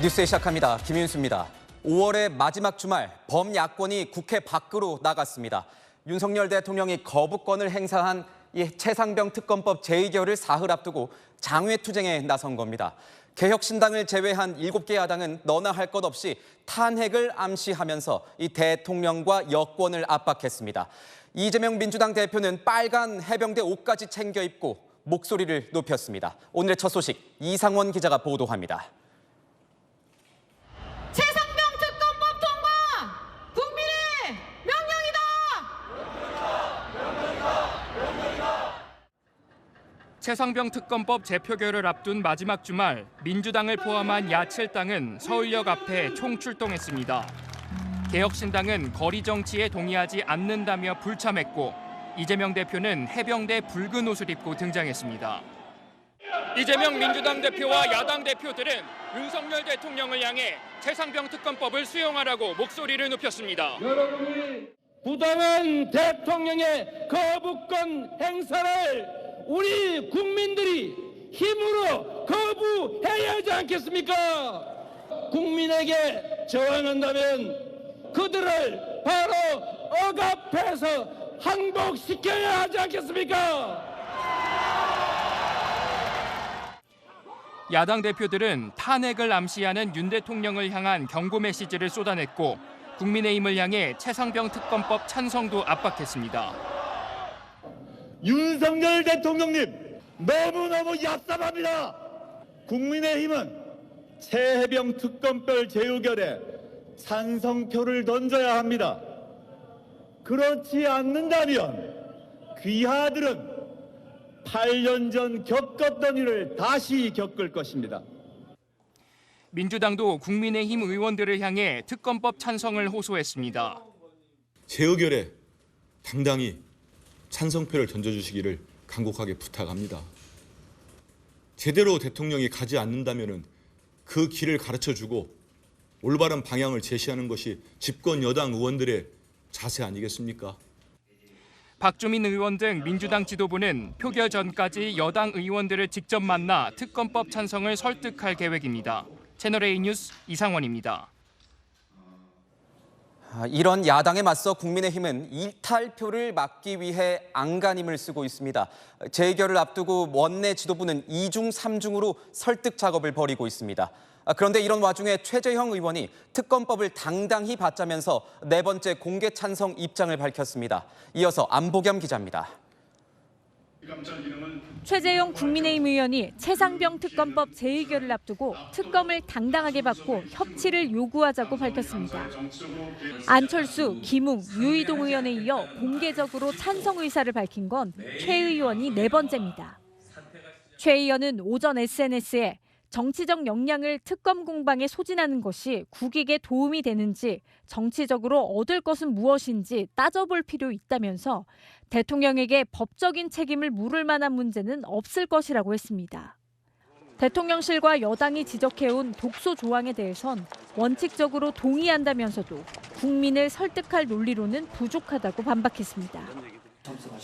뉴스에 시작합니다. 김윤수입니다. 5월의 마지막 주말 범야권이 국회 밖으로 나갔습니다. 윤석열 대통령이 거부권을 행사한 이 최상병 특검법 제2결을 사흘 앞두고 장외투쟁에 나선 겁니다. 개혁신당을 제외한 7개 야당은 너나 할 것 없이 탄핵을 암시하면서 이 대통령과 여권을 압박했습니다. 이재명 민주당 대표는 빨간 해병대 옷까지 챙겨 입고 목소리를 높였습니다. 오늘의 첫 소식 이상원 기자가 보도합니다. 최상병 특검법 통과! 국민의 명령이다! 최상병 특검법 재표결을 앞둔 마지막 주말 민주당을 포함한 야7당은 서울역 앞에 총출동했습니다. 개혁신당은 거리 정치에 동의하지 않는다며 불참했고 이재명 대표는 해병대 붉은 옷을 입고 등장했습니다. 이재명 민주당 대표와 야당 대표들은 윤석열 대통령을 향해 최상병 특검법을 수용하라고 목소리를 높였습니다. 여러분이 부당한 대통령의 거부권 행사를 우리 국민들이 힘으로 거부해야 하지 않겠습니까? 국민에게 저항한다면 그들을 바로 억압해서 항복시켜야 하지 않겠습니까? 야당 대표들은 탄핵을 암시하는 윤 대통령을 향한 경고 메시지를 쏟아냈고 국민의힘을 향해 최상병 특검법 찬성도 압박했습니다. 윤석열 대통령님 너무너무 얍삽합니다. 국민의힘은 최해병 특검법 제2결에 찬성표를 던져야 합니다. 그렇지 않는다면 귀하들은 8년 전 겪었던 일을 다시 겪을 것입니다. 민주당도 국민의힘 의원들을 향해 특검법 찬성을 호소했습니다. 제2결에 당당히 찬성표를 던져주시기를 간곡하게 부탁합니다. 제대로 대통령이 가지 않는다면 그 길을 가르쳐주고 올바른 방향을 제시하는 것이 집권 여당 의원들의 자세 아니겠습니까? 박주민 의원 등 민주당 지도부는 표결 전까지 여당 의원들을 직접 만나 특검법 찬성을 설득할 계획입니다. 채널A 뉴스 이상원입니다. 이런 야당에 맞서 국민의힘은 일탈표를 막기 위해 안간힘을 쓰고 있습니다. 재결을 앞두고 원내 지도부는 2중 3중으로 설득 작업을 벌이고 있습니다. 그런데 이런 와중에 최재형 의원이 특검법을 당당히 받자면서 네 번째 공개 찬성 입장을 밝혔습니다. 이어서 안보겸 기자입니다. 최재형 국민의힘 의원이 최상병 특검법 제2결을 앞두고 특검을 당당하게 받고 협치를 요구하자고 밝혔습니다. 안철수, 김웅, 유이동 의원에 이어 공개적으로 찬성 의사를 밝힌 건 최 의원이 네 번째입니다. 최 의원은 오전 SNS에 정치적 역량을 특검 공방에 소진하는 것이 국익에 도움이 되는지 정치적으로 얻을 것은 무엇인지 따져볼 필요 있다면서 대통령에게 법적인 책임을 물을 만한 문제는 없을 것이라고 했습니다. 대통령실과 여당이 지적해온 독소 조항에 대해선 원칙적으로 동의한다면서도 국민을 설득할 논리로는 부족하다고 반박했습니다.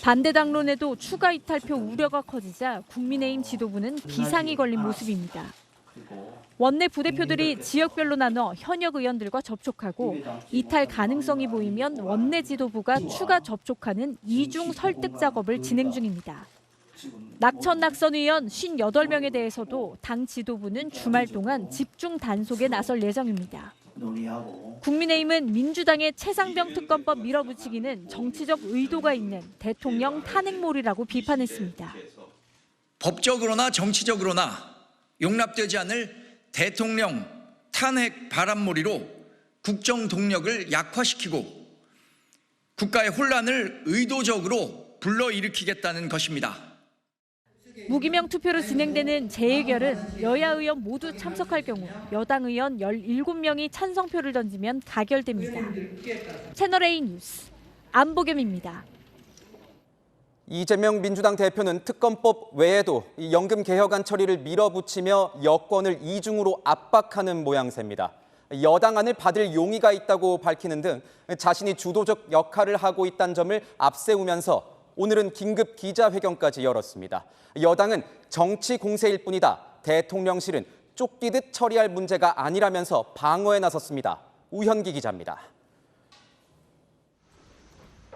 반대 당론에도 추가 이탈표 우려가 커지자 국민의힘 지도부는 비상이 걸린 모습입니다. 원내 부대표들이 지역별로 나눠 현역 의원들과 접촉하고 이탈 가능성이 보이면 원내 지도부가 추가 접촉하는 2중 설득 작업을 진행 중입니다. 낙천 의원 58명에 대해서도 당 지도부는 주말 동안 집중 단속에 나설 예정입니다. 국민의힘은 민주당의 최상병 특검법 밀어붙이기는 정치적 의도가 있는 대통령 탄핵몰이라고 비판했습니다. 법적으로나 정치적으로나 용납되지 않을 대통령 탄핵 바람몰이로 국정 동력을 약화시키고 국가의 혼란을 의도적으로 불러일으키겠다는 것입니다. 무기명 투표로 진행되는 재의결은 여야 의원 모두 참석할 경우 여당 의원 17명이 찬성표를 던지면 가결됩니다. 채널A 뉴스 안보겸입니다. 이재명 민주당 대표는 특검법 외에도 이 연금 개혁안 처리를 밀어붙이며 여권을 이중으로 압박하는 모양새입니다. 여당안을 받을 용의가 있다고 밝히는 등 자신이 주도적 역할을 하고 있다는 점을 앞세우면서 오늘은 긴급 기자회견까지 열었습니다. 여당은 정치 공세일 뿐이다. 대통령실은 쫓기듯 처리할 문제가 아니라면서 방어에 나섰습니다. 우현기 기자입니다.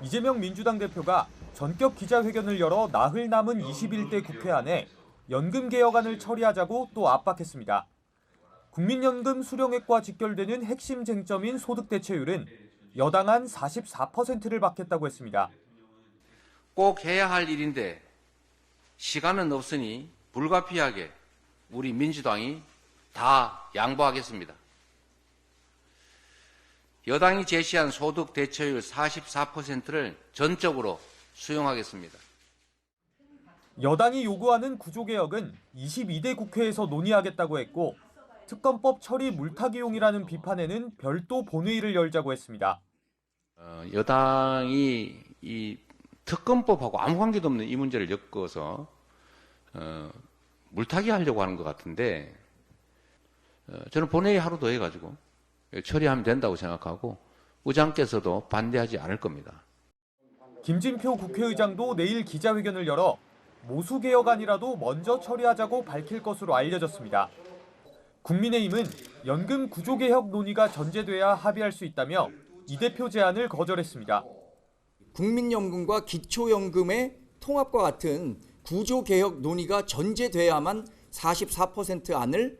이재명 민주당 대표가 전격 기자회견을 열어 나흘 남은 21대 국회 안에 연금 개혁안을 처리하자고 또 압박했습니다. 국민연금 수령액과 직결되는 핵심 쟁점인 소득 대체율은 여당안 44%를 받겠다고 했습니다. 꼭 해야 할 일인데 시간은 없으니 불가피하게 우리 민주당이 다 양보하겠습니다. 여당이 제시한 소득 대체율 44%를 전적으로 수용하겠습니다. 여당이 요구하는 구조개혁은 22대 국회에서 논의하겠다고 했고 특검법 처리 물타기용이라는 비판에는 별도 본회의를 열자고 했습니다. 여당이 이 특검법하고 아무 관계도 없는 이 문제를 엮어서 물타기 하려고 하는 것 같은데 저는 본회의 하루 더 해가지고 처리하면 된다고 생각하고 의장께서도 반대하지 않을 겁니다. 김진표 국회의장도 내일 기자회견을 열어 모수개혁안이라도 먼저 처리하자고 밝힐 것으로 알려졌습니다. 국민의힘은 연금 구조개혁 논의가 전제돼야 합의할 수 있다며 이 대표 제안을 거절했습니다. 국민연금과 기초연금의 통합과 같은 구조개혁 논의가 전제돼야만 44% 안을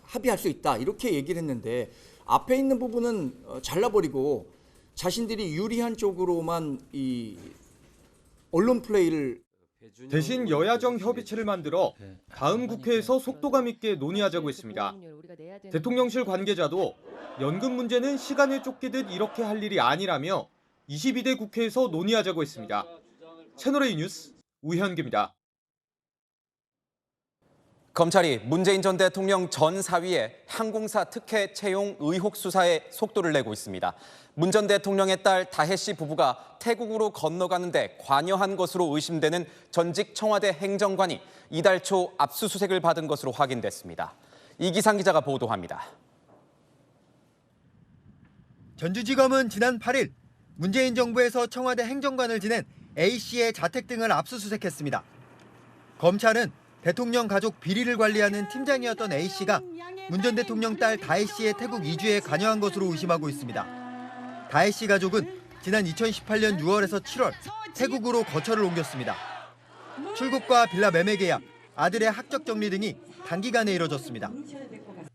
합의할 수 있다 이렇게 얘기를 했는데 앞에 있는 부분은 잘라버리고 자신들이 유리한 쪽으로만 이 언론 플레이를 대신 여야정 협의체를 만들어 다음 국회에서 속도감 있게 논의하자고 했습니다. 대통령실 관계자도 연금 문제는 시간에 쫓기듯 이렇게 할 일이 아니라며 22대 국회에서 논의하자고 했습니다. 채널A 뉴스 우현기입니다. 검찰이 문재인 전 대통령 전 사위의 항공사 특혜 채용 의혹 수사에 속도를 내고 있습니다. 문 전 대통령의 딸 다혜 씨 부부가 태국으로 건너가는데 관여한 것으로 의심되는 전직 청와대 행정관이 이달 초 압수수색을 받은 것으로 확인됐습니다. 이기상 기자가 보도합니다. 전주지검은 지난 8일 문재인 정부에서 청와대 행정관을 지낸 A씨의 자택 등을 압수수색했습니다. 검찰은 대통령 가족 비리를 관리하는 팀장이었던 A씨가 문 전 대통령 딸 다혜씨의 태국 이주에 관여한 것으로 의심하고 있습니다. 다혜씨 가족은 지난 2018년 6월에서 7월 태국으로 거처를 옮겼습니다. 출국과 빌라 매매 계약, 아들의 학적 정리 등이 단기간에 이뤄졌습니다.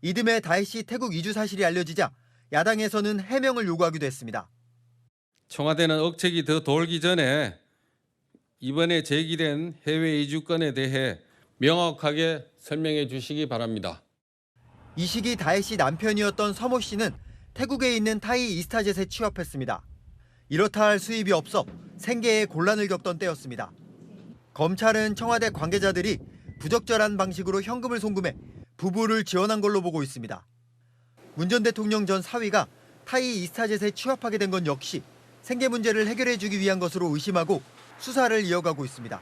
이듬해 다혜씨 태국 이주 사실이 알려지자 야당에서는 해명을 요구하기도 했습니다. 청와대는 억측이 더 돌기 전에 이번에 제기된 해외 이주권에 대해 명확하게 설명해 주시기 바랍니다. 이 시기 다혜씨 남편이었던 서모 씨는 태국에 있는 타이 이스타젯에 취업했습니다. 이렇다 할 수입이 없어 생계에 곤란을 겪던 때였습니다. 검찰은 청와대 관계자들이 부적절한 방식으로 현금을 송금해 부부를 지원한 걸로 보고 있습니다. 문 전 대통령 전 사위가 타이 이스타젯에 취업하게 된 건 역시 생계 문제를 해결해 주기 위한 것으로 의심하고 수사를 이어가고 있습니다.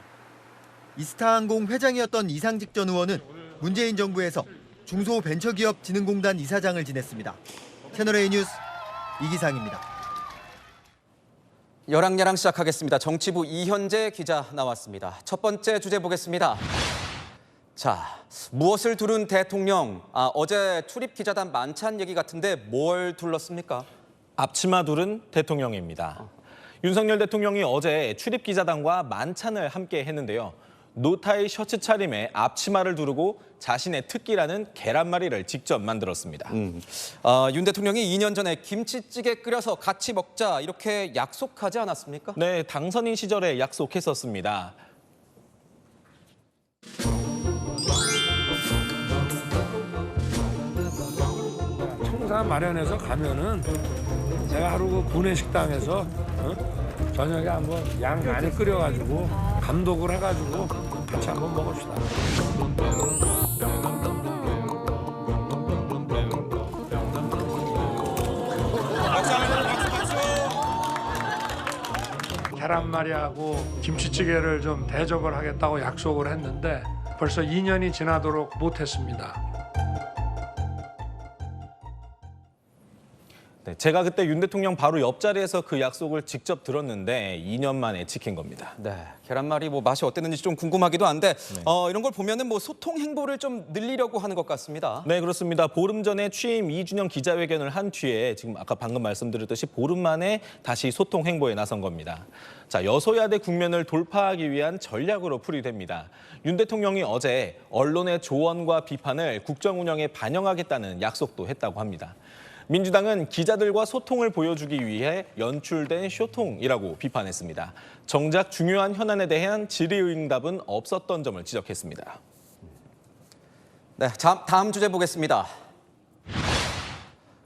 이스타항공 회장이었던 이상직 전 의원은 문재인 정부에서 중소벤처기업진흥공단 이사장을 지냈습니다. 채널A 뉴스 이기상입니다. 열왕야랑 시작하겠습니다. 정치부 이현재 기자 나왔습니다. 첫 번째 주제 보겠습니다. 자, 무엇을 두른 대통령? 어제 출입 기자단 만찬 얘기 같은데 뭘 둘렀습니까? 앞치마 두른 대통령입니다. 윤석열 대통령이 어제 출입 기자단과 만찬을 함께 했는데요. 노타이 셔츠 차림에 앞치마를 두르고 자신의 특기라는 계란말이를 직접 만들었습니다. 윤 대통령이 2년 전에 김치찌개 끓여서 같이 먹자 이렇게 약속하지 않았습니까? 네, 당선인 시절에 약속했었습니다. 청사 마련해서 가면은 제가 하루 그 구내 식당에서 저녁에 한번 양 많이 끓여가지고 감독을 해가지고 같이 한번 먹읍시다. 계란말이하고 김치찌개를 좀 대접을 하겠다고 약속을 했는데 벌써 2년이 지나도록 못했습니다. 네, 제가 그때 윤 대통령 바로 옆자리에서 그 약속을 직접 들었는데 2년 만에 지킨 겁니다. 네, 계란말이 뭐 맛이 어땠는지 좀 궁금하기도 한데 이런 걸 보면은 뭐 소통 행보를 좀 늘리려고 하는 것 같습니다. 네, 그렇습니다. 보름 전에 취임 2주년 기자회견을 한 뒤에 지금 아까 방금 말씀드렸듯이 보름 만에 다시 소통 행보에 나선 겁니다. 자, 여소야대 국면을 돌파하기 위한 전략으로 풀이됩니다. 윤 대통령이 어제 언론의 조언과 비판을 국정 운영에 반영하겠다는 약속도 했다고 합니다. 민주당은 기자들과 소통을 보여주기 위해 연출된 쇼통이라고 비판했습니다. 정작 중요한 현안에 대한 질의응답은 없었던 점을 지적했습니다. 네, 다음 주제 보겠습니다.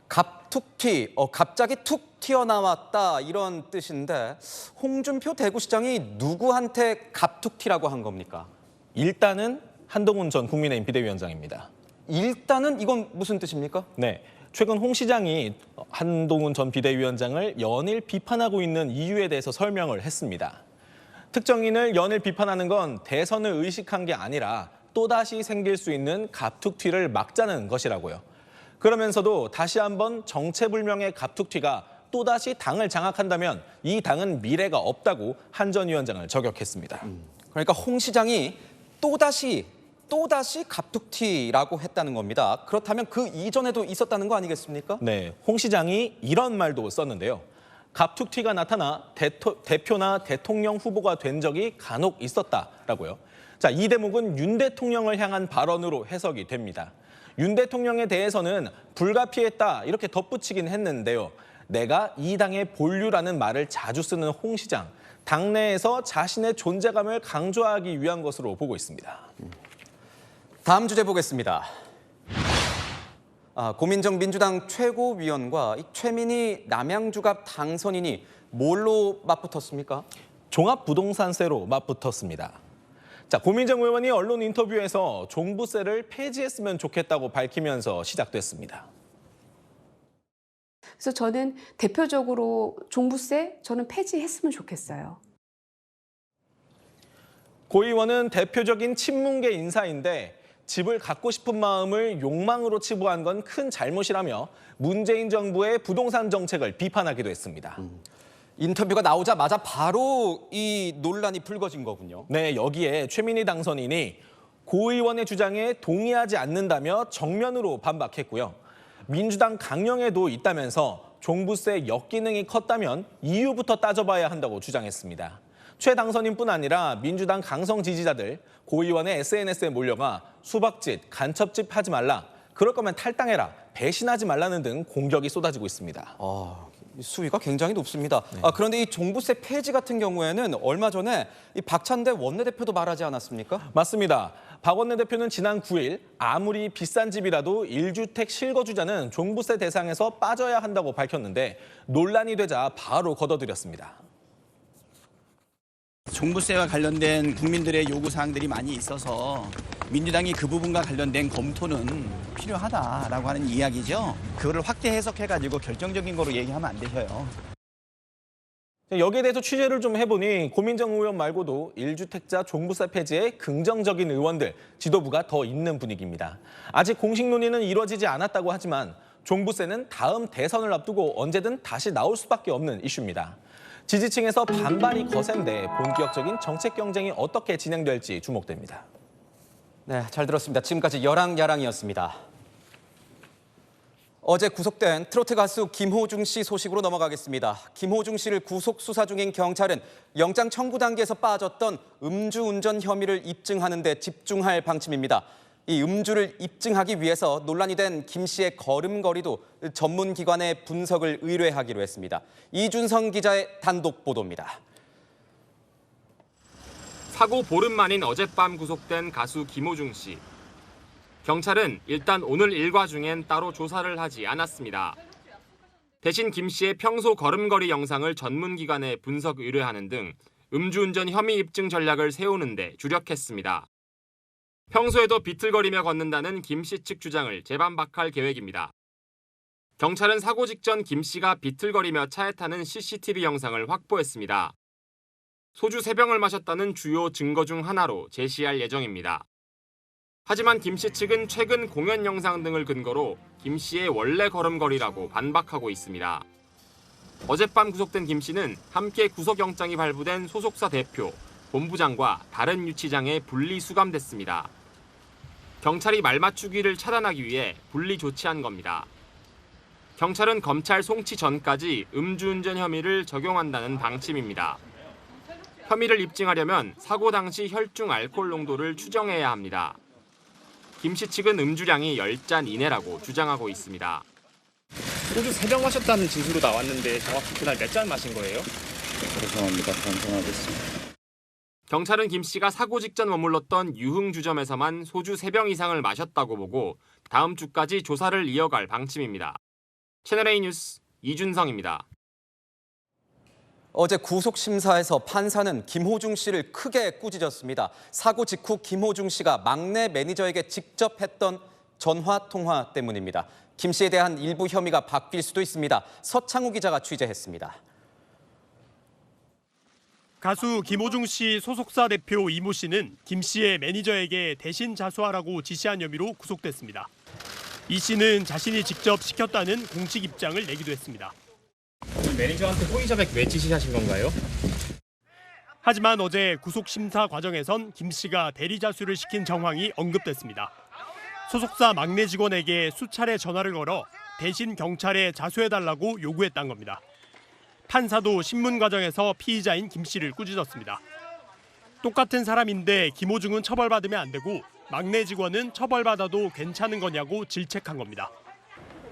갑툭튀, 갑자기 툭 튀어나왔다 이런 뜻인데 홍준표 대구시장이 누구한테 갑툭튀라고 한 겁니까? 일단은 한동훈 전 국민의힘 비대위원장입니다. 일단은 이건 무슨 뜻입니까? 네. 최근 홍 시장이 한동훈 전 비대위원장을 연일 비판하고 있는 이유에 대해서 설명을 했습니다. 특정인을 연일 비판하는 건 대선을 의식한 게 아니라 또다시 생길 수 있는 갑툭튀를 막자는 것이라고요. 그러면서도 다시 한번 정체불명의 갑툭튀가 또다시 당을 장악한다면 이 당은 미래가 없다고 한 전 위원장을 저격했습니다. 그러니까 홍 시장이 또다시 갑툭튀라고 했다는 겁니다. 그렇다면 그 이전에도 있었다는 거 아니겠습니까? 네, 홍 시장이 이런 말도 썼는데요. 갑툭튀가 나타나 대표나 대통령 후보가 된 적이 간혹 있었다라고요. 자, 이 대목은 윤 대통령을 향한 발언으로 해석이 됩니다. 윤 대통령에 대해서는 불가피했다 이렇게 덧붙이긴 했는데요. 내가 이 당의 본류라는 말을 자주 쓰는 홍 시장, 당내에서 자신의 존재감을 강조하기 위한 것으로 보고 있습니다. 다음 주제 보겠습니다. 고민정 민주당 최고위원과 최민희 남양주갑 당선인이 뭘로 맞붙었습니까? 종합부동산세로 맞붙었습니다. 자, 고민정 의원이 언론 인터뷰에서 종부세를 폐지했으면 좋겠다고 밝히면서 시작됐습니다. 그래서 저는 대표적으로 종부세 저는 폐지했으면 좋겠어요. 고 의원은 대표적인 친문계 인사인데 집을 갖고 싶은 마음을 욕망으로 치부한 건 큰 잘못이라며 문재인 정부의 부동산 정책을 비판하기도 했습니다. 인터뷰가 나오자마자 바로 이 논란이 불거진 거군요. 네, 여기에 최민희 당선인이 고 의원의 주장에 동의하지 않는다며 정면으로 반박했고요. 민주당 강령에도 있다면서 종부세 역기능이 컸다면 이유부터 따져봐야 한다고 주장했습니다. 최 당선인뿐 아니라 민주당 강성 지지자들 고 의원의 SNS에 몰려가 수박짓, 간첩짓 하지 말라, 그럴 거면 탈당해라, 배신하지 말라는 등 공격이 쏟아지고 있습니다. 수위가 굉장히 높습니다. 그런데 이 종부세 폐지 같은 경우에는 얼마 전에 이 박찬대 원내대표도 말하지 않았습니까? 맞습니다. 박 원내대표는 지난 9일 아무리 비싼 집이라도 1주택 실거주자는 종부세 대상에서 빠져야 한다고 밝혔는데 논란이 되자 바로 걷어들였습니다. 종부세와 관련된 국민들의 요구사항들이 많이 있어서 민주당이 그 부분과 관련된 검토는 필요하다라고 하는 이야기죠. 그거를 확대 해석해가지고 결정적인 거로 얘기하면 안 되셔요. 여기에 대해서 취재를 좀 해보니 고민정 의원 말고도 1주택자 종부세 폐지에 긍정적인 의원들, 지도부가 더 있는 분위기입니다. 아직 공식 논의는 이루어지지 않았다고 하지만 종부세는 다음 대선을 앞두고 언제든 다시 나올 수밖에 없는 이슈입니다. 지지층에서 반발이 거센데 본격적인 정책 경쟁이 어떻게 진행될지 주목됩니다. 네, 잘 들었습니다. 지금까지 여랑야랑이었습니다. 어제 구속된 트로트 가수 김호중 씨 소식으로 넘어가겠습니다. 김호중 씨를 구속 수사 중인 경찰은 영장 청구 단계에서 빠졌던 음주운전 혐의를 입증하는 데 집중할 방침입니다. 이 음주를 입증하기 위해서 논란이 된 김 씨의 걸음걸이도 전문기관에 분석을 의뢰하기로 했습니다. 이준성 기자의 단독 보도입니다. 사고 보름 만인 어젯밤 구속된 가수 김호중 씨. 경찰은 일단 오늘 일과 중엔 따로 조사를 하지 않았습니다. 대신 김 씨의 평소 걸음걸이 영상을 전문기관에 분석 의뢰하는 등 음주운전 혐의 입증 전략을 세우는 데 주력했습니다. 평소에도 비틀거리며 걷는다는 김 씨 측 주장을 재반박할 계획입니다. 경찰은 사고 직전 김 씨가 비틀거리며 차에 타는 CCTV 영상을 확보했습니다. 소주 3병을 마셨다는 주요 증거 중 하나로 제시할 예정입니다. 하지만 김 씨 측은 최근 공연 영상 등을 근거로 김 씨의 원래 걸음걸이라고 반박하고 있습니다. 어젯밤 구속된 김 씨는 함께 구속영장이 발부된 소속사 대표, 본부장과 다른 유치장에 분리 수감됐습니다. 경찰이 말맞추기를 차단하기 위해 분리 조치한 겁니다. 경찰은 검찰 송치 전까지 음주운전 혐의를 적용한다는 방침입니다. 혐의를 입증하려면 사고 당시 혈중 알코올 농도를 추정해야 합니다. 김 씨 측은 음주량이 10잔 이내라고 주장하고 있습니다. 소주 3병 마셨다는 진술로 나왔는데 정확히 그날 몇 잔 마신 거예요? 죄송합니다. 반성하겠습니다. 경찰은 김 씨가 사고 직전 머물렀던 유흥주점에서만 소주 3병 이상을 마셨다고 보고 다음 주까지 조사를 이어갈 방침입니다. 채널A 뉴스 이준성입니다. 어제 구속심사에서 판사는 김호중 씨를 크게 꾸짖었습니다. 사고 직후 김호중 씨가 막내 매니저에게 직접 했던 전화통화 때문입니다. 김 씨에 대한 일부 혐의가 바뀔 수도 있습니다. 서창우 기자가 취재했습니다. 가수 김호중 씨 소속사 대표 이모 씨는 김 씨의 매니저에게 대신 자수하라고 지시한 혐의로 구속됐습니다. 이 씨는 자신이 직접 시켰다는 공식 입장을 내기도 했습니다. 매니저한테 호의 자백 왜 지시하신 건가요? 하지만 어제 구속심사 과정에선 김 씨가 대리 자수를 시킨 정황이 언급됐습니다. 소속사 막내 직원에게 수차례 전화를 걸어 대신 경찰에 자수해달라고 요구했다는 겁니다. 판사도 신문 과정에서 피의자인 김 씨를 꾸짖었습니다. 똑같은 사람인데 김호중은 처벌받으면 안 되고 막내 직원은 처벌받아도 괜찮은 거냐고 질책한 겁니다.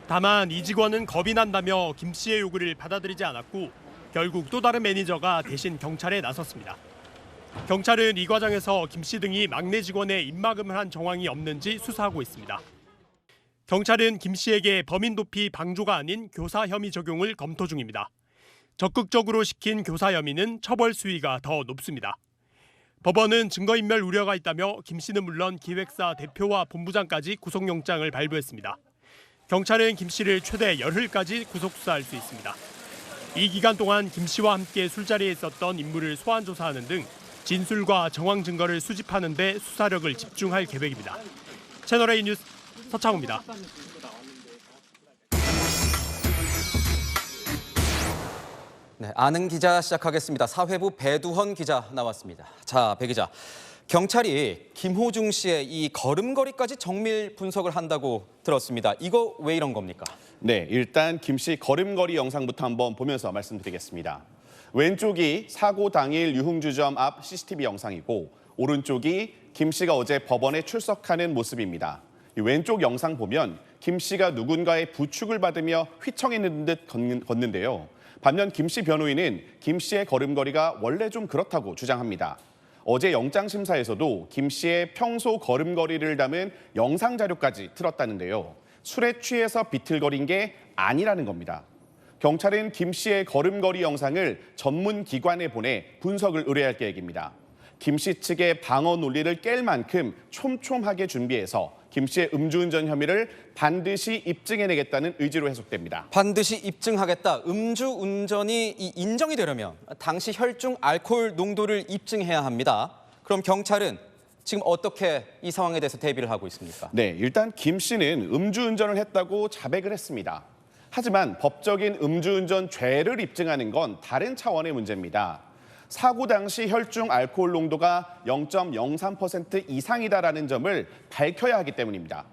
다만 이 직원은 겁이 난다며 김 씨의 요구를 받아들이지 않았고 결국 또 다른 매니저가 대신 경찰에 나섰습니다. 경찰은 이 과정에서 김 씨 등이 막내 직원에 입막음을 한 정황이 없는지 수사하고 있습니다. 경찰은 김 씨에게 범인 도피 방조가 아닌 교사 혐의 적용을 검토 중입니다. 적극적으로 시킨 교사 혐의는 처벌 수위가 더 높습니다. 법원은 증거인멸 우려가 있다며 김 씨는 물론 기획사 대표와 본부장까지 구속영장을 발부했습니다. 경찰은 김 씨를 최대 열흘까지 구속수사할 수 있습니다. 이 기간 동안 김 씨와 함께 술자리에 있었던 인물을 소환 조사하는 등 진술과 정황 증거를 수집하는 데 수사력을 집중할 계획입니다. 채널A 뉴스 서창우입니다. 네, 아는 기자 시작하겠습니다. 사회부 배두헌 기자 나왔습니다. 자, 배 기자. 경찰이 김호중 씨의 이 걸음걸이까지 정밀 분석을 한다고 들었습니다. 이거 왜 이런 겁니까? 네, 일단 김 씨 걸음걸이 영상부터 한번 보면서 말씀드리겠습니다. 왼쪽이 사고 당일 유흥주점 앞 CCTV 영상이고 오른쪽이 김 씨가 어제 법원에 출석하는 모습입니다. 이 왼쪽 영상 보면 김 씨가 누군가의 부축을 받으며 휘청이는 듯 걷는데요. 반면 김 씨 변호인은 김 씨의 걸음걸이가 원래 좀 그렇다고 주장합니다. 어제 영장심사에서도 김 씨의 평소 걸음걸이를 담은 영상 자료까지 틀었다는데요. 술에 취해서 비틀거린 게 아니라는 겁니다. 경찰은 김 씨의 걸음걸이 영상을 전문 기관에 보내 분석을 의뢰할 계획입니다. 김 씨 측의 방어 논리를 깰 만큼 촘촘하게 준비해서 김 씨의 음주운전 혐의를 반드시 입증해내겠다는 의지로 해석됩니다. 반드시 입증하겠다. 음주운전이 인정이 되려면 당시 혈중 알코올 농도를 입증해야 합니다. 그럼 경찰은 지금 어떻게 이 상황에 대해서 대비를 하고 있습니까? 네, 일단 김 씨는 음주운전을 했다고 자백을 했습니다. 하지만 법적인 음주운전 죄를 입증하는 건 다른 차원의 문제입니다. 사고 당시 혈중 알코올 농도가 0.03% 이상이다라는 점을 밝혀야 하기 때문입니다.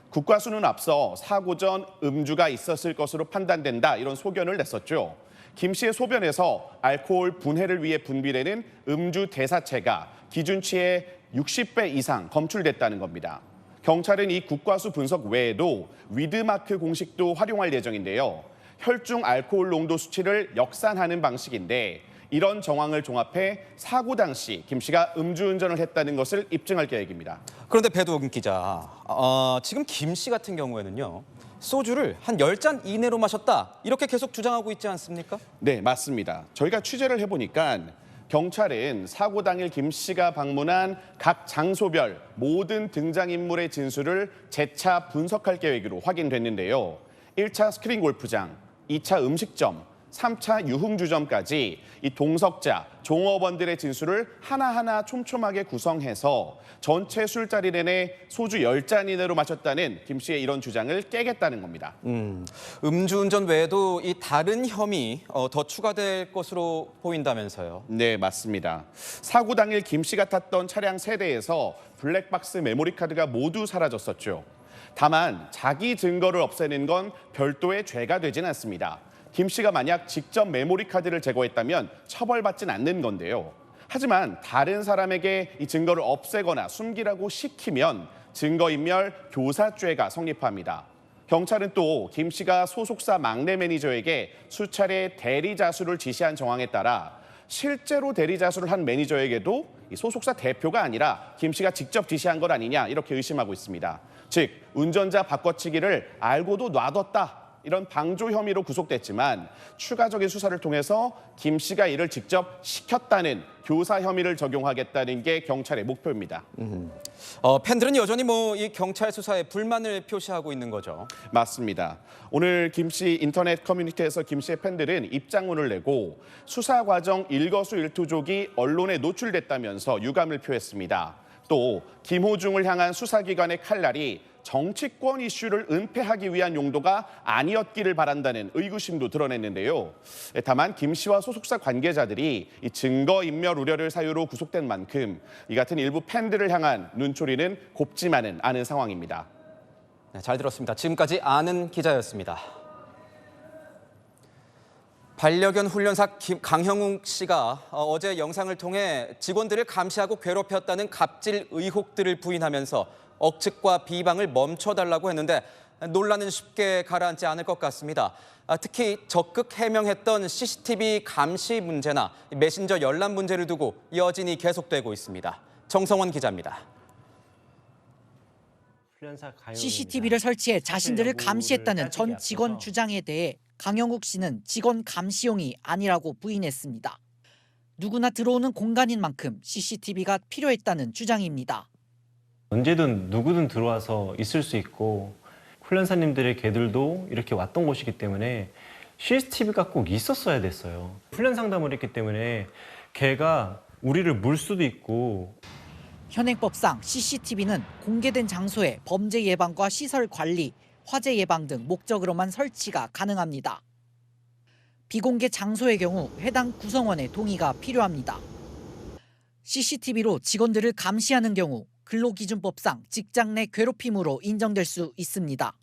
국과수는 앞서 사고 전 음주가 있었을 것으로 판단된다 이런 소견을 냈었죠. 김 씨의 소변에서 알코올 분해를 위해 분비되는 음주 대사체가 기준치의 60배 이상 검출됐다는 겁니다. 경찰은 이 국과수 분석 외에도 위드마크 공식도 활용할 예정인데요. 혈중 알코올 농도 수치를 역산하는 방식인데 이런 정황을 종합해 사고 당시 김 씨가 음주운전을 했다는 것을 입증할 계획입니다. 그런데 배두헌 기자, 지금 김 씨 같은 경우에는요. 소주를 한 10잔 이내로 마셨다 이렇게 계속 주장하고 있지 않습니까? 네, 맞습니다. 저희가 취재를 해보니까 경찰은 사고 당일 김 씨가 방문한 각 장소별 모든 등장인물의 진술을 재차 분석할 계획으로 확인됐는데요. 1차 스크린 골프장, 2차 음식점, 3차 유흥주점까지 이 동석자, 종업원들의 진술을 하나하나 촘촘하게 구성해서 전체 술자리 내내 소주 10잔 이내로 마셨다는 김 씨의 이런 주장을 깨겠다는 겁니다. 음주운전 외에도 이 다른 혐의 더 추가될 것으로 보인다면서요? 네, 맞습니다. 사고 당일 김 씨가 탔던 차량 3대에서 블랙박스 메모리 카드가 모두 사라졌었죠. 다만 자기 증거를 없애는 건 별도의 죄가 되진 않습니다. 김 씨가 만약 직접 메모리 카드를 제거했다면 처벌받진 않는 건데요. 하지만 다른 사람에게 이 증거를 없애거나 숨기라고 시키면 증거인멸 교사죄가 성립합니다. 경찰은 또 김 씨가 소속사 막내 매니저에게 수차례 대리자수를 지시한 정황에 따라 실제로 대리자수를 한 매니저에게도 이 소속사 대표가 아니라 김 씨가 직접 지시한 것 아니냐 이렇게 의심하고 있습니다. 즉 운전자 바꿔치기를 알고도 놔뒀다. 이런 방조 혐의로 구속됐지만 추가적인 수사를 통해서 김 씨가 이를 직접 시켰다는 교사 혐의를 적용하겠다는 게 경찰의 목표입니다. 팬들은 여전히 이 경찰 수사에 불만을 표시하고 있는 거죠. 맞습니다. 오늘 김 씨 인터넷 커뮤니티에서 김 씨의 팬들은 입장문을 내고 수사 과정 일거수일투족이 언론에 노출됐다면서 유감을 표했습니다. 또 김호중을 향한 수사기관의 칼날이 정치권 이슈를 은폐하기 위한 용도가 아니었기를 바란다는 의구심도 드러냈는데요. 다만 김 씨와 소속사 관계자들이 이 증거인멸 우려를 사유로 구속된 만큼 이 같은 일부 팬들을 향한 눈초리는 곱지만은 않은 상황입니다. 네, 잘 들었습니다. 지금까지 아는 기자였습니다. 반려견 훈련사 강형욱 씨가 어제 영상을 통해 직원들을 감시하고 괴롭혔다는 갑질 의혹들을 부인하면서 억측과 비방을 멈춰달라고 했는데 논란은 쉽게 가라앉지 않을 것 같습니다. 특히 적극 해명했던 CCTV 감시 문제나 메신저 열람 문제를 두고 여진이 계속되고 있습니다. 정성원 기자입니다. CCTV를 설치해 자신들을 감시했다는 전 직원 주장에 대해 강형욱 씨는 직원 감시용이 아니라고 부인했습니다. 누구나 들어오는 공간인 만큼 CCTV가 필요했다는 주장입니다. 언제든 누구든 들어와서 있을 수 있고 훈련사님들의 개들도 이렇게 왔던 곳이기 때문에 CCTV가 꼭 있었어야 됐어요. 훈련 상담을 했기 때문에 개가 우리를 물 수도 있고. 현행법상 CCTV는 공개된 장소에 범죄 예방과 시설 관리, 화재 예방 등 목적으로만 설치가 가능합니다. 비공개 장소의 경우 해당 구성원의 동의가 필요합니다. CCTV로 직원들을 감시하는 경우 근로기준법상 직장 내 괴롭힘으로 인정될 수 있습니다.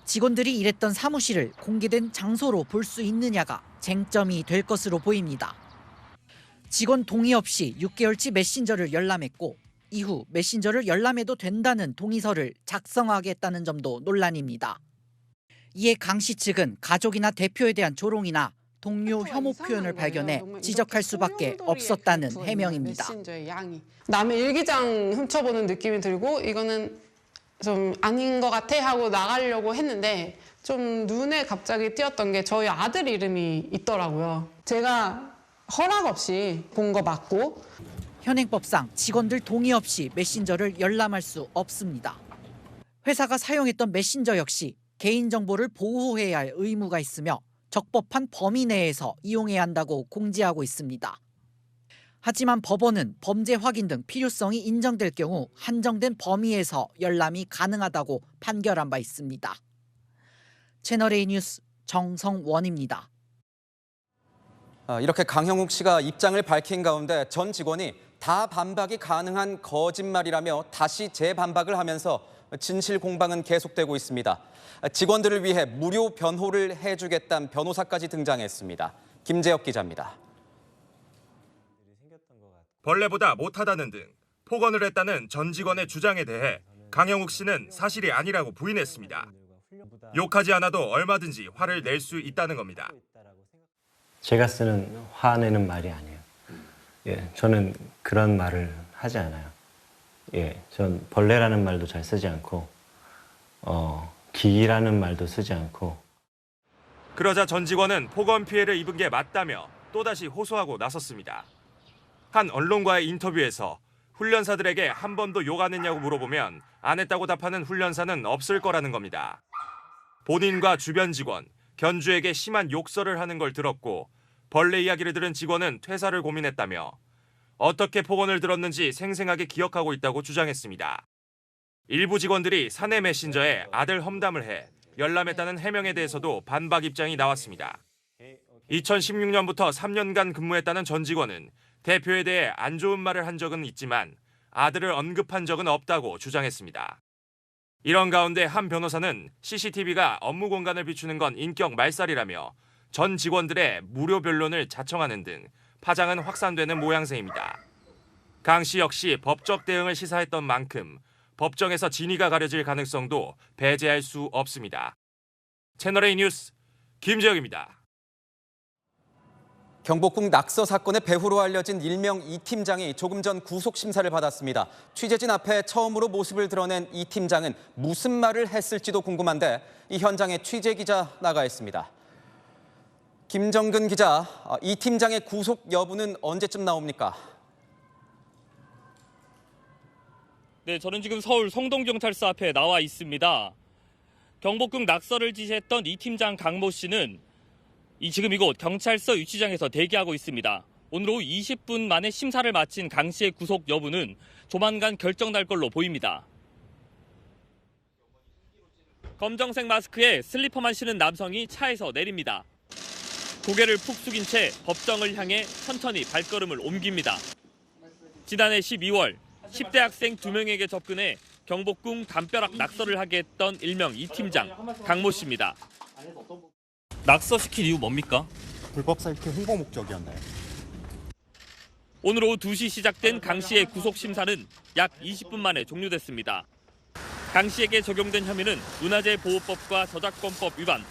직원들이 일했던 사무실을 공개된 장소로 볼 수 있느냐가 쟁점이 될 것으로 보입니다. 직원 동의 없이 6개월치 메신저를 열람했고 이후 메신저를 열람해도 된다는 동의서를 작성하겠다는 점도 논란입니다. 이에 강 씨 측은 가족이나 대표에 대한 조롱이나 동료 혐오 표현을 발견해 지적할 수밖에 없었다는 해명입니다. 남의 일기장 훔쳐보는 느낌이 들고 이거는 좀 아닌 것 같아 하고 나가려고 했는데 좀 눈에 갑자기 띄었던 게 저희 아들 이름이 있더라고요. 제가 허락 없이 본 거 맞고. 현행법상 직원들 동의 없이 메신저를 열람할 수 없습니다. 회사가 사용했던 메신저 역시 개인정보를 보호해야 할 의무가 있으며 적법한 범위 내에서 이용해야 한다고 공지하고 있습니다. 하지만 법원은 범죄 확인 등 필요성이 인정될 경우 한정된 범위에서 열람이 가능하다고 판결한 바 있습니다. 채널A 뉴스 정성원입니다. 이렇게 강형욱 씨가 입장을 밝힌 가운데 전 직원이 다 반박이 가능한 거짓말이라며 다시 재반박을 하면서 진실 공방은 계속되고 있습니다. 직원들을 위해 무료 변호를 해주겠다는 변호사까지 등장했습니다. 김재혁 기자입니다. 벌레보다 못하다는 등 폭언을 했다는 전 직원의 주장에 대해 강형욱 씨는 사실이 아니라고 부인했습니다. 욕하지 않아도 얼마든지 화를 낼 수 있다는 겁니다. 제가 쓰는 화내는 말이 아니에요. 저는 그런 말을 하지 않아요. 전 벌레라는 말도 잘 쓰지 않고 기라는 말도 쓰지 않고. 그러자 전 직원은 폭언 피해를 입은 게 맞다며 또다시 호소하고 나섰습니다. 한 언론과의 인터뷰에서 훈련사들에게 한 번도 욕 안 했냐고 물어보면 안 했다고 답하는 훈련사는 없을 거라는 겁니다. 본인과 주변 직원, 견주에게 심한 욕설을 하는 걸 들었고 벌레 이야기를 들은 직원은 퇴사를 고민했다며 어떻게 폭언을 들었는지 생생하게 기억하고 있다고 주장했습니다. 일부 직원들이 사내 메신저에 아들 험담을 해 열람했다는 해명에 대해서도 반박 입장이 나왔습니다. 2016년부터 3년간 근무했다는 전 직원은 대표에 대해 안 좋은 말을 한 적은 있지만 아들을 언급한 적은 없다고 주장했습니다. 이런 가운데 한 변호사는 CCTV가 업무 공간을 비추는 건 인격 말살이라며 전 직원들의 무료 변론을 자청하는 등 파장은 확산되는 모양새입니다. 강 씨 역시 법적 대응을 시사했던 만큼 법정에서 진위가 가려질 가능성도 배제할 수 없습니다. 채널A 뉴스 김재혁입니다. 경복궁 낙서 사건의 배후로 알려진 일명 이 팀장이 조금 전 구속 심사를 받았습니다. 취재진 앞에 처음으로 모습을 드러낸 이 팀장은 무슨 말을 했을지도 궁금한데 이 현장에 취재 기자 나가 있습니다. 김정근 기자, 이 팀장의 구속 여부는 언제쯤 나옵니까? 네, 저는 지금 서울 성동경찰서 앞에 나와 있습니다. 경복궁 낙서를 지시했던 이 팀장 강모 씨는 지금 이곳 경찰서 유치장에서 대기하고 있습니다. 오늘 오후 20분 만에 심사를 마친 강 씨의 구속 여부는 조만간 결정날 걸로 보입니다. 검정색 마스크에 슬리퍼만 신은 남성이 차에서 내립니다. 고개를 푹 숙인 채 법정을 향해 천천히 발걸음을 옮깁니다. 지난해 12월 10대 학생 2명에게 접근해 경복궁 담벼락 낙서를 하게 했던 일명 이 팀장 강모 씨입니다. 낙서시킨 이유 뭡니까? 불법 사이트 홍보 목적이었나요? 오늘 오후 2시 시작된 강 씨의 구속 심사는 약 20분 만에 종료됐습니다. 강 씨에게 적용된 혐의는 문화재 보호법과 저작권법 위반,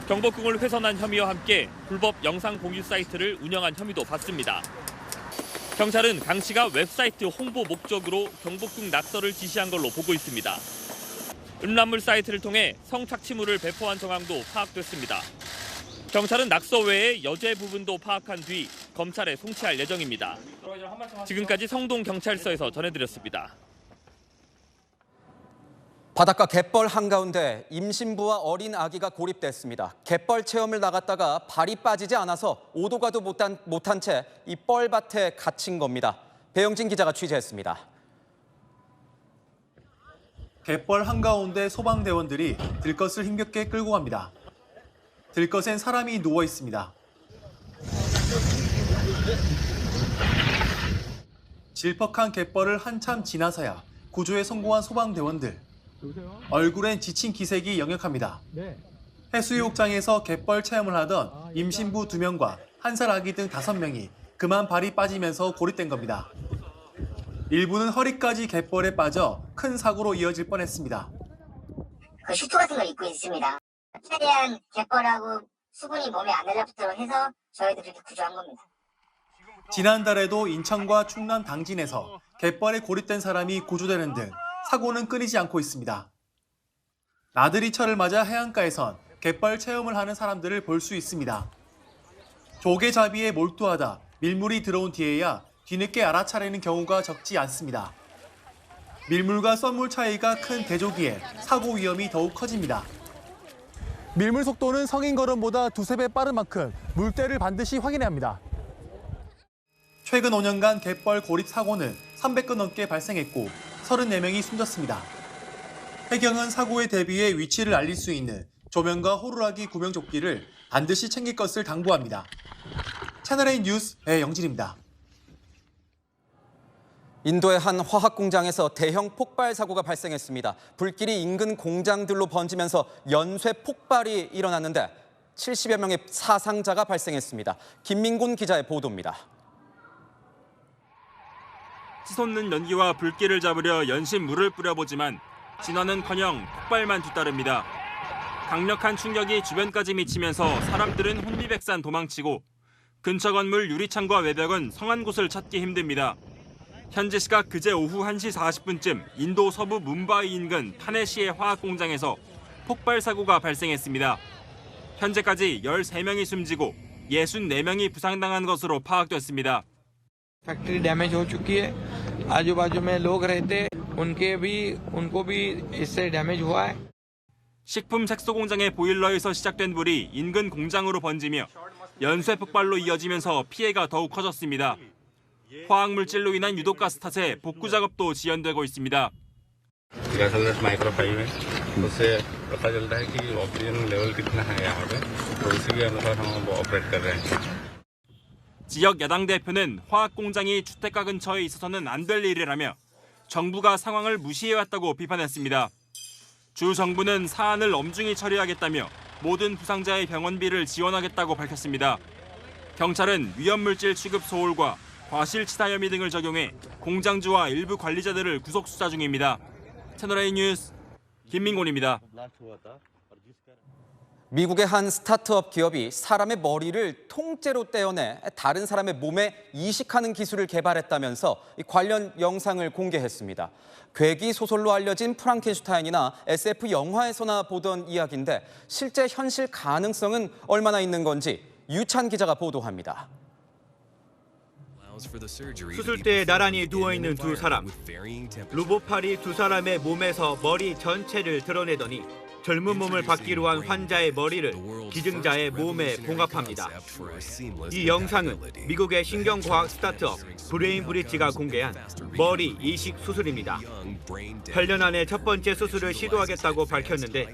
경복궁을 훼손한 혐의와 함께 불법 영상 공유 사이트를 운영한 혐의도 받습니다. 경찰은 강 씨가 웹사이트 홍보 목적으로 경복궁 낙서를 지시한 걸로 보고 있습니다. 음란물 사이트를 통해 성착취물을 배포한 정황도 파악됐습니다. 경찰은 낙서 외에 여죄 부분도 파악한 뒤 검찰에 송치할 예정입니다. 지금까지 성동경찰서에서 전해드렸습니다. 바닷가 갯벌 한가운데 임신부와 어린 아기가 고립됐습니다. 갯벌 체험을 나갔다가 발이 빠지지 않아서 오도 가도 못한 채 이 뻘밭에 갇힌 겁니다. 배영진 기자가 취재했습니다. 갯벌 한가운데 소방대원들이 들것을 힘겹게 끌고 갑니다. 들것엔 사람이 누워 있습니다. 질퍽한 갯벌을 한참 지나서야 구조에 성공한 소방대원들. 얼굴엔 지친 기색이 역력합니다. 해수욕장에서 갯벌 체험을 하던 임신부 2명과 1살 아기 등 5명이 그만 발이 빠지면서 고립된 겁니다. 일부는 허리까지 갯벌에 빠져 큰 사고로 이어질 뻔했습니다. 그 슈트 같은 걸 입고 있습니다. 최대한 갯벌하고 수분이 몸에 안 달라붙도록 해서 저희들이 이렇게 구조한 겁니다. 지난달에도 인천과 충남 당진에서 갯벌에 고립된 사람이 구조되는 등 사고는 끊이지 않고 있습니다. 나들이철을 맞아 해안가에선 갯벌 체험을 하는 사람들을 볼 수 있습니다. 조개잡이에 몰두하다 밀물이 들어온 뒤에야 뒤늦게 알아차리는 경우가 적지 않습니다. 밀물과 썰물 차이가 큰 대조기에 사고 위험이 더욱 커집니다. 밀물 속도는 성인 걸음보다 2~3배 빠른 만큼 물때를 반드시 확인해야 합니다. 최근 5년간 갯벌 고립 사고는 300건 넘게 발생했고 34명이 숨졌습니다. 해경은 사고에 대비해 위치를 알릴 수 있는 조명과 호루라기 구명조끼를 반드시 챙길 것을 당부합니다. 채널A 뉴스 배영진입니다. 인도의 한 화학 공장에서 대형 폭발 사고가 발생했습니다. 불길이 인근 공장들로 번지면서 연쇄 폭발이 일어났는데 70여 명의 사상자가 발생했습니다. 김민곤 기자의 보도입니다. 치솟는 연기와 불길을 잡으려 연신 물을 뿌려보지만 진화는커녕 폭발만 뒤따릅니다. 강력한 충격이 주변까지 미치면서 사람들은 혼비백산 도망치고 근처 건물 유리창과 외벽은 성한 곳을 찾기 힘듭니다. 현지 시각 그제 오후 1시 40분쯤 인도 서부 뭄바이 인근 타네시의 화학 공장에서 폭발 사고가 발생했습니다. 현재까지 13명이 숨지고 64명이 부상당한 것으로 파악됐습니다. Factory damage हो चुकी है। आजू बाजू में लोग रहते उनको भी इससे डैमेज हुआ है। 식품 색소 공장의 보일러에서 시작된 불이 인근 공장으로 번지며 연쇄 폭발로 이어지면서 피해가 더욱 커졌습니다. 화학물질로 인한 유독가스 탓에 복구 작업도 지연되고 있습니다. 지역 야당 대표는 화학 공장이 주택가 근처에 있어서는 안 될 일이라며 정부가 상황을 무시해왔다고 비판했습니다. 주 정부는 사안을 엄중히 처리하겠다며 모든 부상자의 병원비를 지원하겠다고 밝혔습니다. 경찰은 위험물질 취급 소홀과 과실치사 혐의 등을 적용해 공장주와 일부 관리자들을 구속 수사 중입니다. 채널A 뉴스 김민곤입니다. 미국의 한 스타트업 기업이 사람의 머리를 통째로 떼어내 다른 사람의 몸에 이식하는 기술을 개발했다면서 관련 영상을 공개했습니다. 괴기 소설로 알려진 프랑켄슈타인이나 SF 영화에서나 보던 이야기인데 실제 현실 가능성은 얼마나 있는 건지 유찬 기자가 보도합니다. 수술대에 나란히 누워있는 두 사람. 로봇팔이 두 사람의 몸에서 머리 전체를 드러내더니 젊은 몸을 받기로 한 환자의 머리를 기증자의 몸에 봉합합니다. 이 영상은 미국의 신경과학 스타트업 브레인 브릿지가 공개한 머리 이식 수술입니다. 8년 안에 첫 번째 수술을 시도하겠다고 밝혔는데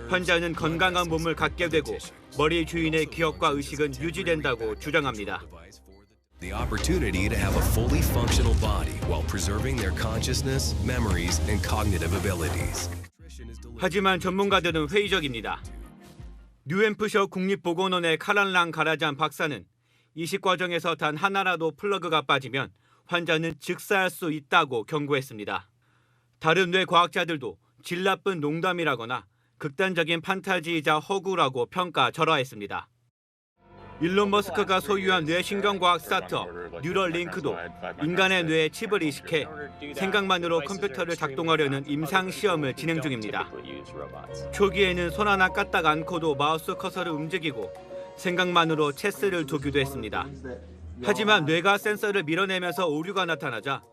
환자는 건강한 몸을 갖게 되고 머리 주인의 기억과 의식은 유지된다고 주장합니다. The opportunity to have a fully functional body while preserving their consciousness, memories, and cognitive abilities. 하지만 전문가들은 회의적입니다. 뉴햄프셔 국립보건원의 카란랑 가라잔 박사는 이식 과정에서 단 하나라도 플러그가 빠지면 환자는 즉사할 수 있다고 경고했습니다. 다른 뇌 과학자들도 질 나쁜 농담이라거나 극단적인 판타지이자 허구라고 평가절하했습니다. 일론 머스크가 소유한 뇌신경과학 스타트업 뉴럴링크도 인간의 뇌에 칩을 이식해 생각만으로 컴퓨터를 작동하려는 임상시험을 진행 중입니다. 초기에는 손 하나 까딱 않고도 마우스 커서를 움직이고 생각만으로 체스를 두기도 했습니다. 하지만 뇌가 센서를 밀어내면서 오류가 나타나자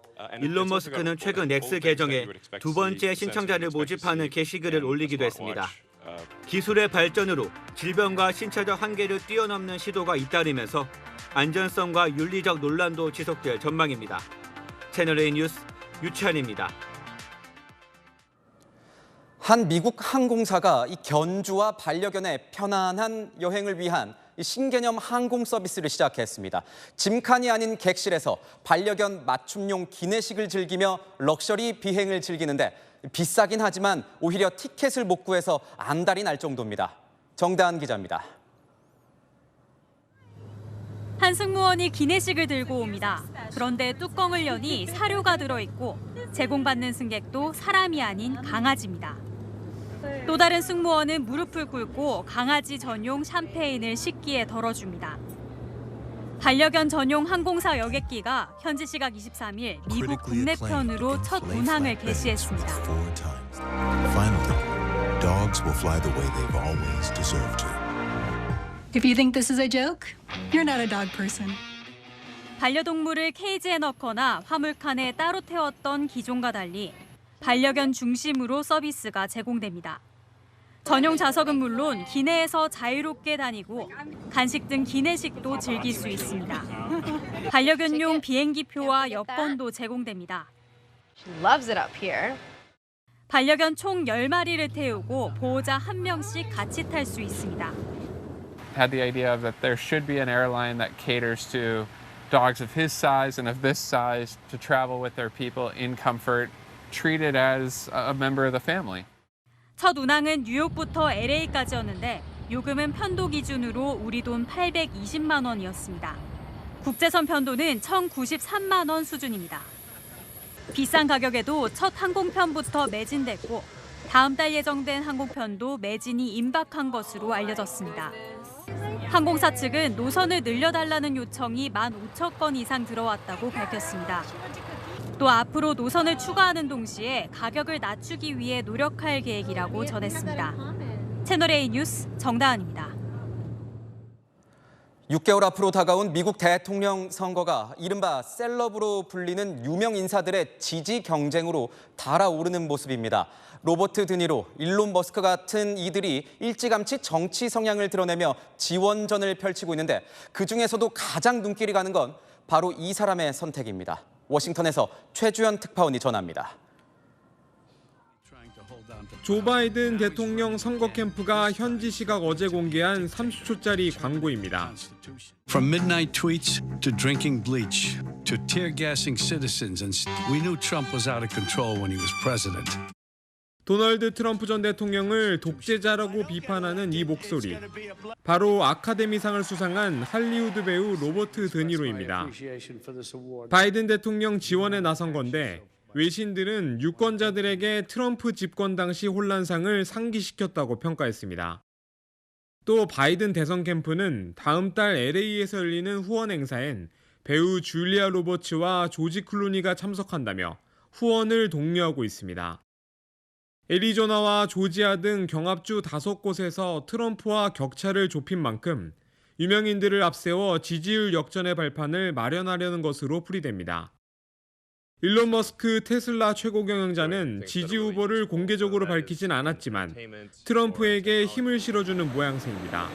일론 머스크는 최근 X 계정에 두 번째 신청자를 모집하는 게시글을 올리기도 했습니다. 기술의 발전으로 질병과 신체적 한계를 뛰어넘는 시도가 잇따르면서 안전성과 윤리적 논란도 지속될 전망입니다. 채널A 뉴스 유찬입니다. 한 미국 항공사가 이 견주와 반려견의 편안한 여행을 위한 신개념 항공 서비스를 시작했습니다. 짐칸이 아닌 객실에서 반려견 맞춤용 기내식을 즐기며 럭셔리 비행을 즐기는데 비싸긴 하지만 오히려 티켓을 못 구해서 안달이 날 정도입니다. 정다은 기자입니다. 한 승무원이 기내식을 들고 옵니다. 그런데 뚜껑을 여니 사료가 들어있고 제공받는 승객도 사람이 아닌 강아지입니다. 또 다른 승무원은 무릎을 꿇고 강아지 전용 샴페인을 식기에 덜어줍니다. 반려견 전용 항공사 여객기가 현지 시각 23일 미국 국내편으로 첫 운항을 개시했습니다. Finally, dogs will fly the way they've always deserved to. If you think this is a joke, you're not a dog person. 반려동물을 케이지에 넣거나 화물칸에 따로 태웠던 기존과 달리 반려견 중심으로 서비스가 제공됩니다. 전용 좌석은 물론 기내에서 자유롭게 다니고 간식 등 기내식도 즐길 수 있습니다. 반려견용 비행기표와 여권도 제공됩니다. 반려견 총 10마리를 태우고 보호자 1명씩 같이 탈 수 있습니다. Had the idea of that there should be an airline that caters to dogs of his size and of this size to travel with their people in comfort, treated as a member of the family. 첫 운항은 뉴욕부터 LA까지였는데 요금은 편도 기준으로 우리 돈 820만 원이었습니다. 국제선 편도는 1,093만 원 수준입니다. 비싼 가격에도 첫 항공편부터 매진됐고 다음 달 예정된 항공편도 매진이 임박한 것으로 알려졌습니다. 항공사 측은 노선을 늘려달라는 요청이 15,000건 이상 들어왔다고 밝혔습니다. 또 앞으로 노선을 추가하는 동시에 가격을 낮추기 위해 노력할 계획이라고 전했습니다. 채널A 뉴스 정다은입니다. 6개월 앞으로 다가온 미국 대통령 선거가 이른바 셀럽으로 불리는 유명 인사들의 지지 경쟁으로 달아오르는 모습입니다. 로버트 드니로, 일론 머스크 같은 이들이 일찌감치 정치 성향을 드러내며 지원전을 펼치고 있는데 그중에서도 가장 눈길이 가는 건 바로 이 사람의 선택입니다. 워싱턴에서 최주연 특파원이 전합니다. 조 바이든 대통령 선거 캠프가 현지 시각 어제 공개한 30초짜리 광고입니다. From midnight tweets to drinking bleach to tear gassing citizens, and we knew Trump was out of control when he was president. 도널드 트럼프 전 대통령을 독재자라고 비판하는 이 목소리. 바로 아카데미상을 수상한 할리우드 배우 로버트 드니로입니다. 바이든 대통령 지원에 나선 건데 외신들은 유권자들에게 트럼프 집권 당시 혼란상을 상기시켰다고 평가했습니다. 또 바이든 대선 캠프는 다음 달 LA에서 열리는 후원 행사엔 배우 줄리아 로버츠와 조지 클루니가 참석한다며 후원을 독려하고 있습니다. 애리조나와 조지아 등 경합주 5곳에서 트럼프와 격차를 좁힌 만큼 유명인들을 앞세워 지지율 역전의 발판을 마련하려는 것으로 풀이됩니다. 일론 머스크 테슬라 최고 경영자는 지지 후보를 공개적으로 밝히진 않았지만 트럼프에게 힘을 실어주는 모양새입니다.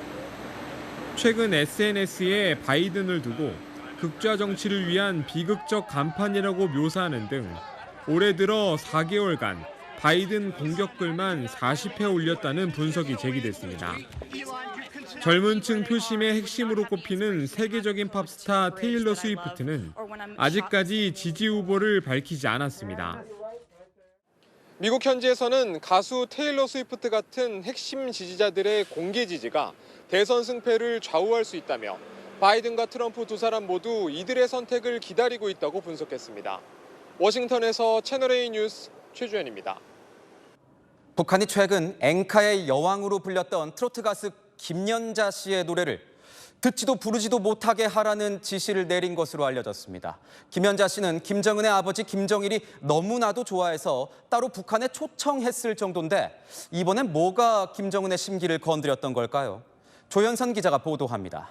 최근 SNS에 바이든을 두고 극좌 정치를 위한 비극적 간판이라고 묘사하는 등 올해 들어 4개월간 바이든 공격글만 40회 올렸다는 분석이 제기됐습니다. 젊은 층 표심의 핵심으로 꼽히는 세계적인 팝스타 테일러 스위프트는 아직까지 지지 후보를 밝히지 않았습니다. 미국 현지에서는 가수 테일러 스위프트 같은 핵심 지지자들의 공개 지지가 대선 승패를 좌우할 수 있다며 바이든과 트럼프 두 사람 모두 이들의 선택을 기다리고 있다고 분석했습니다. 워싱턴에서 채널A 뉴스 최주현입니다. 북한이 최근 엔카의 여왕으로 불렸던 트로트 가수 김연자 씨의 노래를 듣지도 부르지도 못하게 하라는 지시를 내린 것으로 알려졌습니다. 김연자 씨는 김정은의 아버지 김정일이 너무나도 좋아해서 따로 북한에 초청했을 정도인데 이번엔 뭐가 김정은의 심기를 건드렸던 걸까요? 조현선 기자가 보도합니다.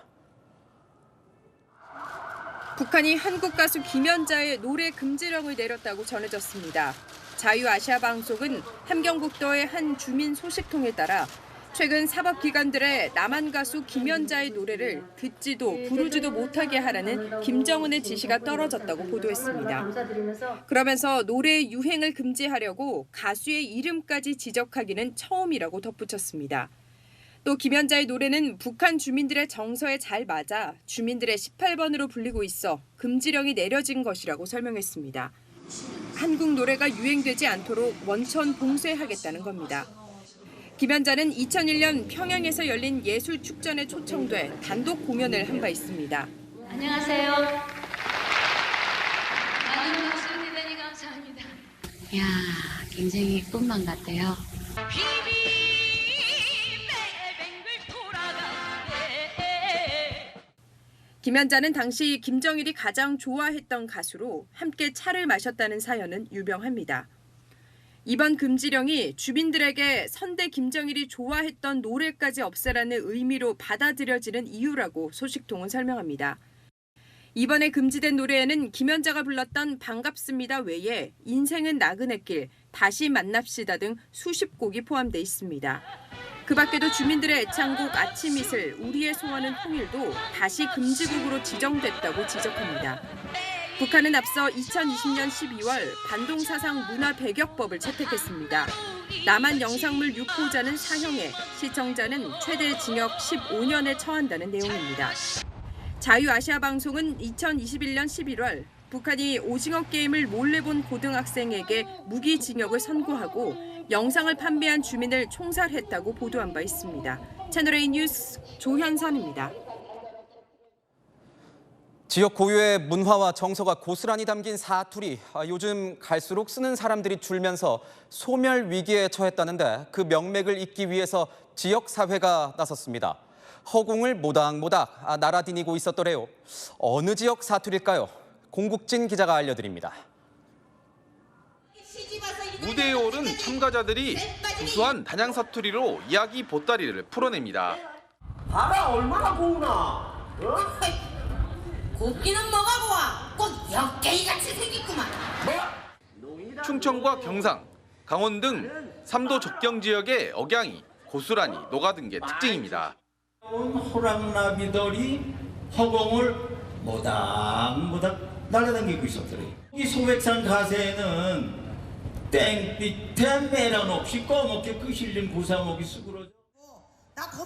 북한이 한국 가수 김연자의 노래 금지령을 내렸다고 전해졌습니다. 자유아시아방송은 함경북도의 한 주민 소식통에 따라 최근 사법기관들의 남한 가수 김연자의 노래를 듣지도 부르지도 못하게 하라는 김정은의 지시가 떨어졌다고 보도했습니다. 그러면서 노래의 유행을 금지하려고 가수의 이름까지 지적하기는 처음이라고 덧붙였습니다. 또 김연자의 노래는 북한 주민들의 정서에 잘 맞아 주민들의 18번으로 불리고 있어 금지령이 내려진 것이라고 설명했습니다. 한국 노래가 유행되지 않도록 원천 봉쇄하겠다는 겁니다. 김연자는 2001년 평양에서 열린 예술축전에 초청돼 단독 공연을 한 바 있습니다. 안녕하세요. 많은 박수 대단히 감사합니다. 이야, 굉장히 꿈만 같아요. 김연자는 당시 김정일이 가장 좋아했던 가수로 함께 차를 마셨다는 사연은 유명합니다. 이번 금지령이 주민들에게 선대 김정일이 좋아했던 노래까지 없애라는 의미로 받아들여지는 이유라고 소식통은 설명합니다. 이번에 금지된 노래에는 김연자가 불렀던 반갑습니다 외에 인생은 나그네길, 다시 만납시다 등 수십 곡이 포함돼 있습니다. 그 밖에도 주민들의 애창곡 아침 이슬, 우리의 소원은 통일도 다시 금지곡으로 지정됐다고 지적합니다. 북한은 앞서 2020년 12월 반동사상 문화배격법을 채택했습니다. 남한 영상물 유포자는 사형에, 시청자는 최대 징역 15년에 처한다는 내용입니다. 자유아시아방송은 2021년 11월 북한이 오징어 게임을 몰래 본 고등학생에게 무기징역을 선고하고 영상을 판매한 주민을 총살했다고 보도한 바 있습니다. 채널A 뉴스 조현선입니다. 지역 고유의 문화와 정서가 고스란히 담긴 사투리, 요즘 갈수록 쓰는 사람들이 줄면서 소멸 위기에 처했다는데 그 명맥을 잇기 위해서 지역사회가 나섰습니다. 허공을 모닥모닥 날아다니고 있었더래요. 어느 지역 사투리일까요? 공국진 기자가 알려드립니다. 무대에 오른 참가자들이 구수한 단양 사투리로 이야기 보따리를 풀어냅니다. 바다 얼마나 고우나 굽기는 뭐가 고와? 꼭 역갱이같이 생겼구만. 충청과 경상, 강원 등 3도 적경 지역의 억양이 고스란히 녹아든 게 특징입니다. 호랑나비들이 허공을 모닥모닥 날아다니고 있었더래. 이 소백산 가세에는 땡빛에 매란 없이 꺼멓게 끄실린 고사목이 수그러져.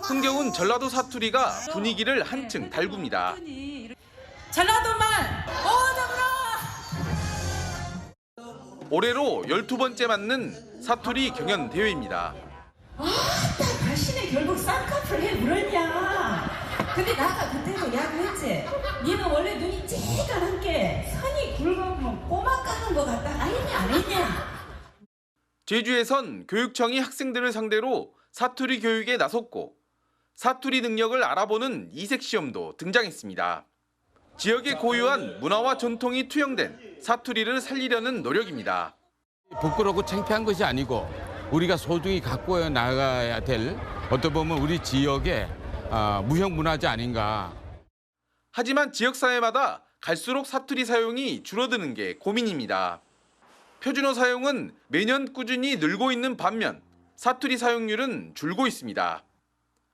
흥겨운 전라도 사투리가 분위기를 한층 달굽니다. 전라도 말 오더구나. 올해로 12번째 맞는 사투리 경연 대회입니다. 당신이 결국 쌍꺼풀 해 물었냐. 근데 나가 그때도 야구했지. 니는 원래 눈이 찌까한 게 선이 굵으면 꼬막 까는 거 같다. 아니냐 안 했냐. 제주에선 교육청이 학생들을 상대로 사투리 교육에 나섰고 사투리 능력을 알아보는 이색 시험도 등장했습니다. 지역에 고유한 문화와 전통이 투영된 사투리를 살리려는 노력입니다. 부끄럽고 창피한 것이 아니고 우리가 소중히 갖고 나가야 될 어떻게 보면 우리 지역의 무형문화재 아닌가. 하지만 지역사회마다 갈수록 사투리 사용이 줄어드는 게 고민입니다. 표준어 사용은 매년 꾸준히 늘고 있는 반면 사투리 사용률은 줄고 있습니다.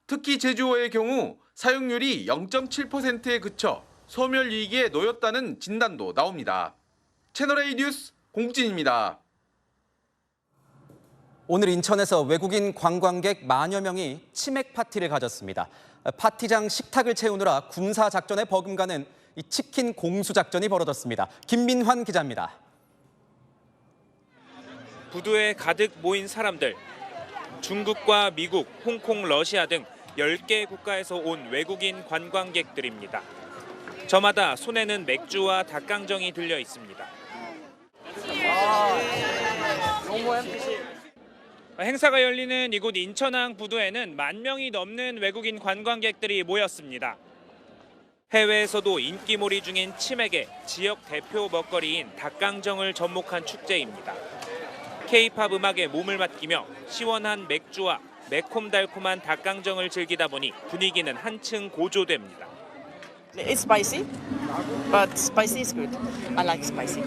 특히 제주어의 경우 사용률이 0.7%에 그쳐 소멸위기에 놓였다는 진단도 나옵니다. 채널A 뉴스 공진입니다. 오늘 인천에서 외국인 관광객 만여 명이 치맥 파티를 가졌습니다. 파티장 식탁을 채우느라 군사 작전에 버금가는 이 치킨 공수 작전이 벌어졌습니다. 김민환 기자입니다. 부두에 가득 모인 사람들. 중국과 미국, 홍콩, 러시아 등 10개 국가에서 온 외국인 관광객들입니다. 저마다 손에는 맥주와 닭강정이 들려 있습니다. 행사가 열리는 이곳 인천항 부두에는 10,000명이 넘는 외국인 관광객들이 모였습니다. 해외에서도 인기몰이 중인 치맥의 지역 대표 먹거리인 닭강정을 접목한 축제입니다. K-팝 음악에 몸을 맡기며 시원한 맥주와 매콤달콤한 닭강정을 즐기다 보니 분위기는 한층 고조됩니다. It's spicy, but spicy is good. I like spicy.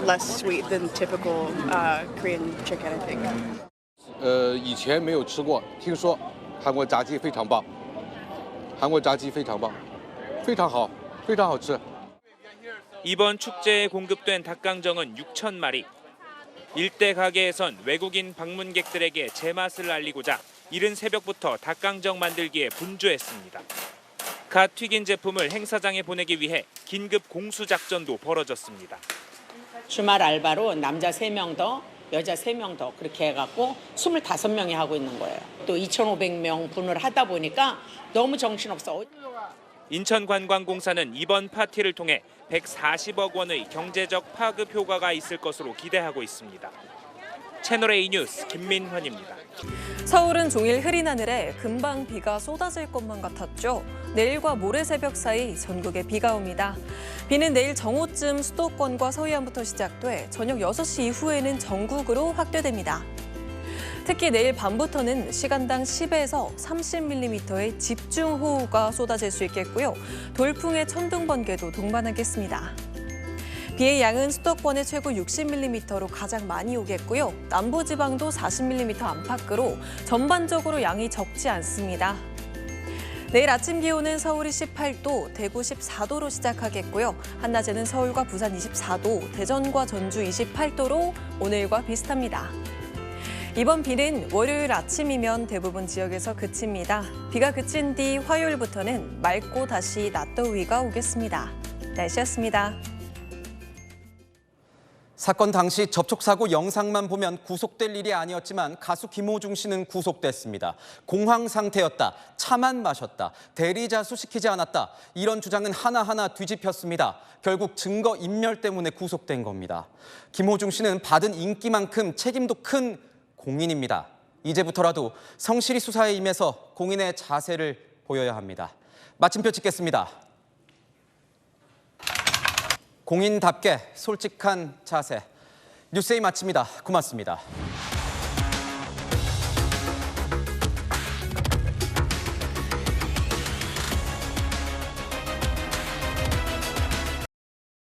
Less sweet than typical Korean chicken, I think. 以前没有吃过，听说韩国炸鸡非常棒，韩国炸鸡非常棒，非常好，非常好吃。 이번 축제에 공급된 닭강정은 6,000마리. 일대 가게에선 외국인 방문객들에게 제맛을 알리고자 이른 새벽부터 닭강정 만들기에 분주했습니다. 갓 튀긴 제품을 행사장에 보내기 위해 긴급 공수작전도 벌어졌습니다. 주말 알바로 남자 3명 더, 여자 3명 더 그렇게 해갖고 25명이 하고 있는 거예요. 또 2,500명 분을 하다 보니까 너무 정신없어. 인천관광공사는 이번 파티를 통해 140억 원의 경제적 파급 효과가 있을 것으로 기대하고 있습니다. 채널A 뉴스 김민환입니다. 서울은 종일 흐린 하늘에 금방 비가 쏟아질 것만 같았죠. 내일과 모레 새벽 사이 전국에 비가 옵니다. 비는 내일 정오쯤 수도권과 서해안부터 시작돼 저녁 6시 이후에는 전국으로 확대됩니다. 특히 내일 밤부터는 시간당 10에서 30mm의 집중호우가 쏟아질 수 있겠고요. 돌풍에 천둥, 번개도 동반하겠습니다. 비의 양은 수도권에 최고 60mm로 가장 많이 오겠고요. 남부지방도 40mm 안팎으로 전반적으로 양이 적지 않습니다. 내일 아침 기온은 서울이 18도, 대구 14도로 시작하겠고요. 한낮에는 서울과 부산 24도, 대전과 전주 28도로 오늘과 비슷합니다. 이번 비는 월요일 아침이면 대부분 지역에서 그칩니다. 비가 그친 뒤 화요일부터는 맑고 다시 낮더위가 오겠습니다. 날씨였습니다. 사건 당시 접촉사고 영상만 보면 구속될 일이 아니었지만 가수 김호중 씨는 구속됐습니다. 공황 상태였다, 차만 마셨다, 대리자수 시키지 않았다. 이런 주장은 하나하나 뒤집혔습니다. 결국 증거 인멸 때문에 구속된 겁니다. 김호중 씨는 받은 인기만큼 책임도 큰 공인입니다. 이제부터라도 성실히 수사에 임해서 공인의 자세를 보여야 합니다. 마침표 찍겠습니다. 공인답게 솔직한 자세. 뉴스에이 마칩니다. 고맙습니다.